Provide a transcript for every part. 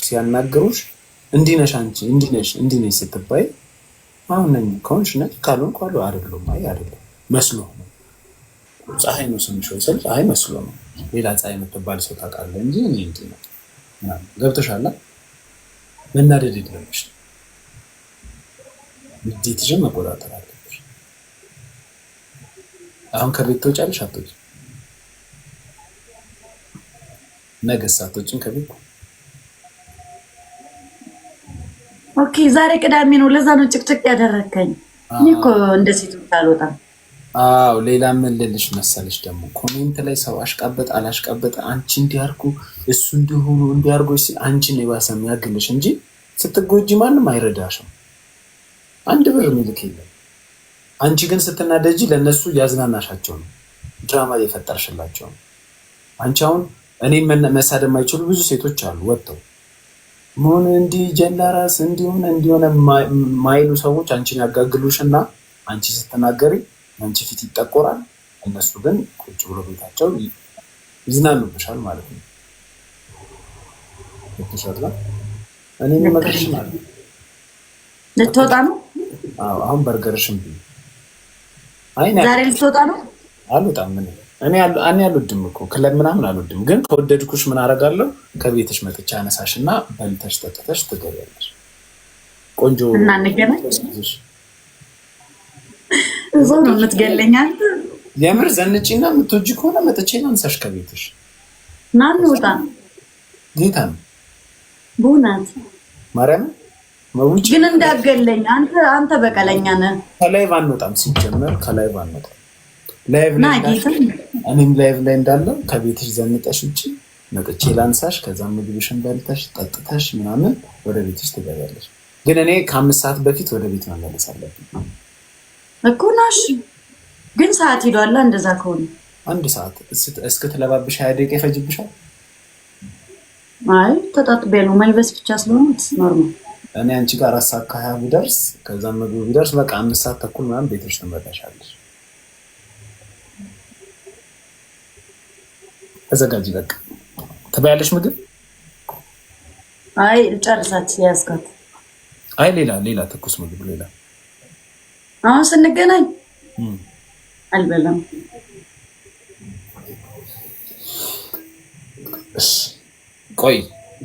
ሲያናግሩሽ እንዲነሽ አንቺ እንዲነሽ ስትባይ አሁን ነኝ ከሆንሽ ነኝ ካልሆንኩ አሉ አይደለም አይ አይደለም መስሎ ነው ፀሐይ ነው ስምሽ ወይ ስልሽ አይ መስሎ ነው ሌላ ፀሐይ የምትባል ሰው ታውቃለህ እንጂ እኔ እንዴ ነው ገብተሻል መናደድ የለብሽ እንዴትሽም መቆጣጠር አለብሽ አሁን ከቤት ትወጫለሽ አትወጪም ነገስ አትወጪም ከቤት ኦኬ ዛሬ ቅዳሜ ነው ለዛ ነው ጭቅጭቅ ያደረከኝ እኔ እኮ እንደ ሴቶች አልወጣም አዎ ሌላ ምን ልልሽ መሰለሽ ደግሞ ኮሜንት ላይ ሰው አሽቃበጥ አላሽቃበጥ አንቺ እንዲያርጉ እሱ እንዲሆኑ እንዲያርጉ ሲል አንቺ ነው ያሰም ያግልሽ እንጂ ስትጎጂ ማንም አይረዳሽም አንድ ብር ምልክ የለም አንቺ ግን ስትናደጂ ለነሱ ያዝናናሻቸው ነው ድራማ እየፈጠርሽላቸው ነው አንቺ አሁን እኔ መሳደብ የማይችሉ ብዙ ሴቶች አሉ ወጥተው ሞን እንዲ ጀላራስ እንዲሆነ ማይሉ ሰዎች አንቺን ያጋግሉሽና አንቺ ስትናገሪ አንቺ ፊት ይጠቆራል እነሱ ግን ቁጭ ብሎ ቤታቸው ይዝናኑብሻል ማለት ነው እትሻላ እኔ መመከርሽ ማለት ልትወጣ ነው አሁን በርገርሽም ዛሬ ልትወጣ ነው አልወጣም እኔ አልወድም እኮ ክለብ ምናምን አልወድም ግን ከወደድኩሽ ምን አደርጋለሁ ከቤትሽ መጥቻ አነሳሽና በልተሽ ጠጥተሽ ትገቢያለሽ ቆንጆ እና እንገናኝ እዛው ነው የምትገለኝ አንተ የምር ዘንጪና የምትወጂ ከሆነ መጥቼ አንሳሽ ከቤትሽ ማን ወጣ ጌታ ነው ቡናት ማርያም መውጭ ግን እንዳገለኝ አንተ በቀለኛ ነህ ከላይ ባንወጣም ሲጀመር ከላይ ባንወጣም ላይቭ ላይ እኔም ላይቭ ላይ እንዳለው ከቤትሽ ዘንጠሽ ውጪ መጥቼ ላንሳሽ ከዛ ምግብሽን በልተሽ ጠጥተሽ ምናምን ወደ ቤትሽ ትገቢያለሽ ግን እኔ ከ5 ሰዓት በፊት ወደ ቤት መመለስ አለብኝ እኮ ናሽ ግን ሰዓት ሄዷል እንደዛ ከሆነ 1 ሰዓት እስክትለባብሽ 20 ደቂቃ ይፈጅብሻል አይ ተጣጥቤ ነው መልበስ ብቻ ስለሆነ ኖርማል እኔ አንቺ ጋር 4 ሰዓት ከ20 ቢደርስ ከዛ ምግብ ቢደርስ በቃ 5 ሰዓት ተኩል ምናምን ቤትሽ ትመለሻለሽ ተዘጋጂ በቃ ትበያለሽ ምግብ አይ ጨርሳት ያስካት አይ ሌላ ትኩስ ምግብ ሌላ አሁን ስንገናኝ አልበላም እሺ ቆይ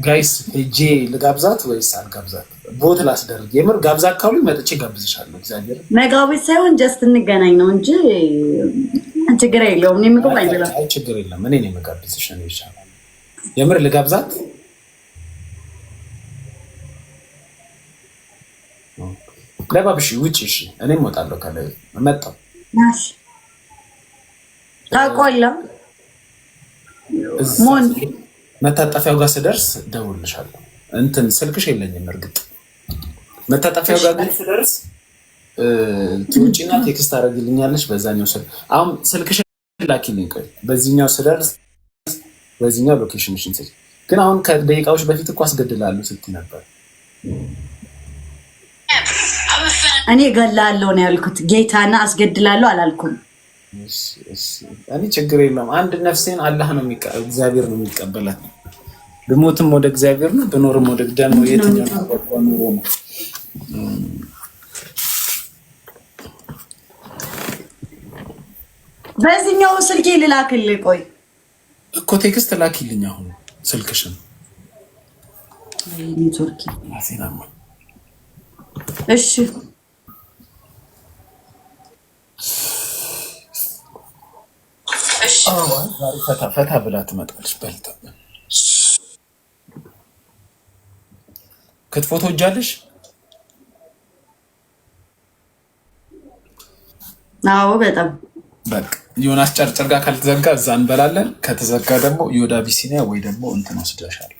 ጋይስ እጄ ልጋብዛት ወይስ አልጋብዛት ቦት ላስደርግ የምር ጋብዛት ካሉ መጥቼ ጋብዝሻለሁ እግዚአብሔር መጋቢት ሳይሆን ጀስት እንገናኝ ነው እንጂ ችግር የለውም እኔ ምግብ አይበላም አይ ችግር የለም እኔ ነኝ መጋብዝሽ ነው ይሻላል የምር ልጋብዛት ለባብሽ ውጪ እሺ እኔም እወጣለሁ ከላይ መጣሁ ናሽ ታቆላ ሞን መታጠፊያው ጋር ስደርስ ደውልልሻለሁ እንትን ስልክሽ የለኝም እርግጥ መታጠፊያው ጋር ስደርስ ትውጪና ቴክስት አደርግልኛለሽ በዛኛው ስልክ አሁን ስልክሽ ላኪልኝ ቆይ በዚህኛው ስደርስ በዚህኛው ሎኬሽንሽን ስልክ ግን አሁን ከደቂቃዎች በፊት እኮ አስገድላለሁ ስትይ ነበር እኔ ገላለሁ ነው ያልኩት ጌታና አስገድላለሁ አላልኩም እኔ ችግር የለውም አንድ ነፍሴን አላህ ነው እግዚአብሔር ነው የሚቀበላት ብሞትም ወደ እግዚአብሔር ነው ብኖርም ወደ ደም ነው የትኛው ነው በዚህኛው ስልኬ ልላክልህ ቆይ እኮ ቴክስት ላኪልኝ አሁን ስልክሽን ኔትወርክ አሲናማ እሺ ፈታ ብላ ትመጣለች በልታ ክትፎ ትወጃለሽ አዎ በጣም በቃ ዮናስ ጨርጨር ጋር ካልተዘጋ እዛ እንበላለን ከተዘጋ ደግሞ ዮዳ ቢሲኒያ ወይ ደግሞ እንትን ወስደሻለሁ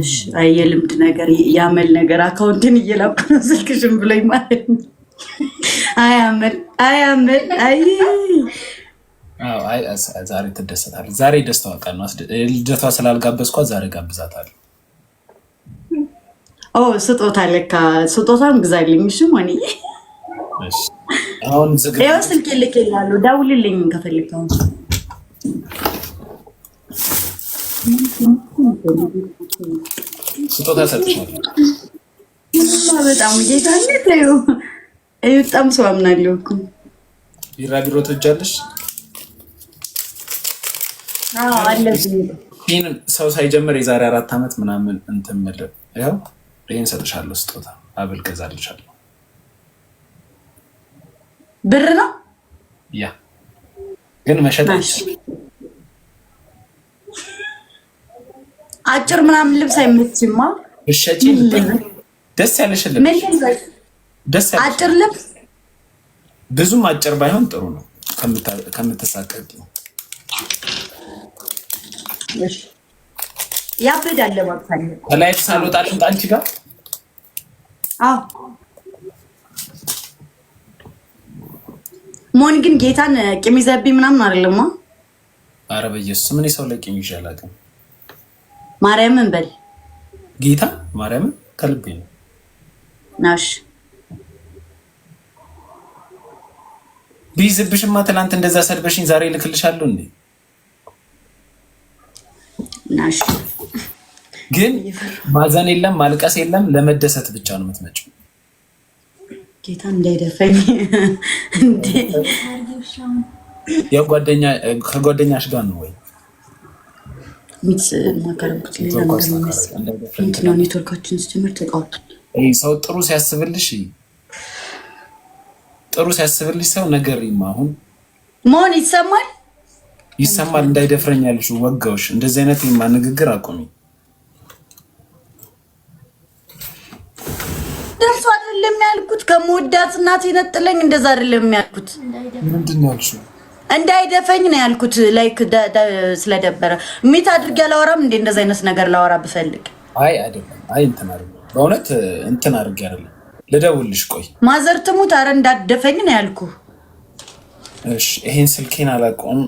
እሺ አየልምድ ነገር ያመል ነገር አካውንትን እየላኩ ነው ስልክሽን ብለኝ ማለት ነው አያመል አይ ዛሬ ትደሰታለች ዛሬ ደስታዋ ቀን ነው ልደቷ ስላልጋበዝኳት ዛሬ ጋብዛታለሁ ስጦታ ለካ ስጦታም ግዛልኝ እሺ ሞኒ አሁን ዝግ ያው ስልክ ልኬልሃለሁ ደውልልኝ ከፈልከው ስጦታ ሰጥሻለሁ። በጣም ጌታነት ነው። በጣም ሰው አምናለሁ እኮ ቢራቢሮ ትወጃለሽ? አዎ አለብኝ። ይህን ሰው ሳይጀምር የዛሬ 4 ዓመት ምናምን እንትን ምልህ ያው ይህን ሰጥሻለሁ ስጦታ አብል ገዛልሻለሁ። ብር ነው ያ ግን መሸጥ አጭር ምናምን ልብስ አይመችማ። እሸጪ ደስ ያለሽ ልብስ ደስ ያለሽ አጭር ልብስ ብዙም አጭር ባይሆን ጥሩ ነው ከምትሳቀቂ። እሺ ያበዳል ለባክታኝ ከላይ ሳልወጣ ልምጣ አንቺ ጋር። አዎ ሞን ግን ጌታን ቂም ይዘብኝ ምናምን አይደለማ። ኧረ በኢየሱስ ምን ሰው ላይ ቂም ይዤ አላውቅም። ማርያምን በል ጌታ ማርያምን ከልቤ ነው። ናሽ ቢዝብሽማ ትናንት እንደዛ ሰድበሽኝ ዛሬ ልክልሻለሁ እንዴ? ናሽ ግን ማዘን የለም ማልቀስ የለም ለመደሰት ብቻ ነው የምትመጪው። ጌታ እንዳይደፈኝ እንዴ ከጓደኛሽ ጋር ነው ወይ ሚት ማከረብት ሌላ ነገር ነው። ኔትወርካችን ሲጀምር ተቃውቶ ሰው ጥሩ ሲያስብልሽ ሰው ነገር አሁን መሆን ይሰማል። እንዳይደፍረኝ ያልሽ ወጋውሽ። እንደዚህ አይነት ንግግር አቁሚ። ደርሶ አይደለም ያልኩት። ከመወዳት እናት ይነጥለኝ እንደዛ አይደለም ያልኩት። ምንድን ነው ያልሽው? እንዳይደፈኝ ነው ያልኩት። ላይክ ስለደበረ ሚት አድርጌ አላወራም እንዴ? እንደዛ አይነት ነገር ላወራ ብፈልግ አይ አይደለም። አይ እንትን አይደለም። በእውነት እንትን አድርጌ አይደለም። ልደውልሽ ቆይ። ማዘር ትሙት። ኧረ እንዳትደፈኝ ነው ያልኩ። እሺ ይሄን ስልኬን አላውቀውም።